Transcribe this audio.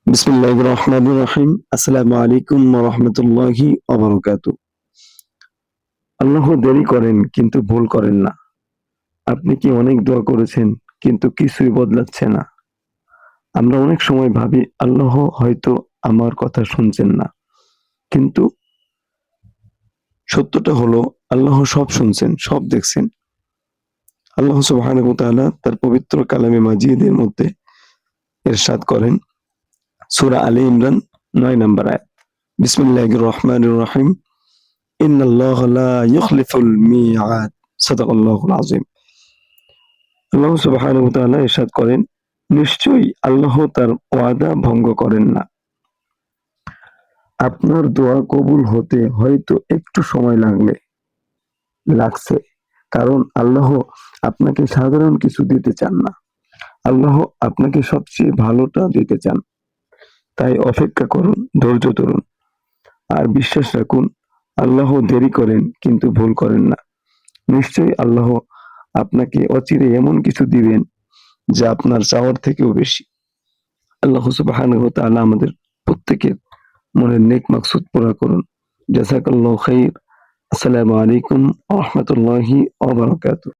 বিসমিল্লাহির রহমানির রহিম। আসসালামু আলাইকুম ওয়া রাহমাতুল্লাহি ওয়া বারাকাতুহু। আল্লাহ দেরি করেন কিন্তু ভুল করেন না। আপনি কি অনেক দোয়া করেছেন কিন্তু কিছুই বদলাচ্ছে না? আমরা অনেক সময় ভাবি আল্লাহ হয়তো আমার কথা শুনছেন না। কিন্তু সত্যটা হলো আল্লাহ সব শুনছেন, সব দেখছেন। আল্লাহ সুবহানাহু ওয়া তাআলা তার পবিত্র কালামে মাজিদের মধ্যে ইরশাদ করেন সূরা আলে ইমরান ৯ নম্বর আয়াত। বিসমিল্লাহির রহমানির রহিম। ইন্নাল্লাহা লা ইউখলিফুল মিআদ। সাদাকাল্লাহুল আযীম। আল্লাহ সুবহানাহু ওয়া তাআলা ইরশাদ করেন, নিশ্চয়ই আল্লাহ তার ওয়াদা ভঙ্গ করেন না। আপনার দোয়া কবুল হতে হয়তো একটু সময় লাগছে। কারণ আল্লাহ আপনাকে সাধারণ কিছু দিতে চান না। আল্লাহ আপনাকে সবচেয়ে ভালোটা দিতে চান। তাই অপেক্ষা করুন, ধৈর্য ধরুন। আর বিশ্বাস রাখুন, আল্লাহ দেরি করেন কিন্তু ভুল করেন না। নিশ্চয়ই আল্লাহ আপনাকে অচিরে এমন কিছু দিবেন যা আপনার চাওয়ার থেকেও বেশি। আল্লাহ সুবহানাহু ওয়া তাআলা আমাদের প্রত্যেকের মনের নেক মাকসুদ পুরা করুন। জাযাকাল্লাহু খাইর। আসসালামু আলাইকুম ওয়া রাহমাতুল্লাহি ওয়া বারাকাতুহু।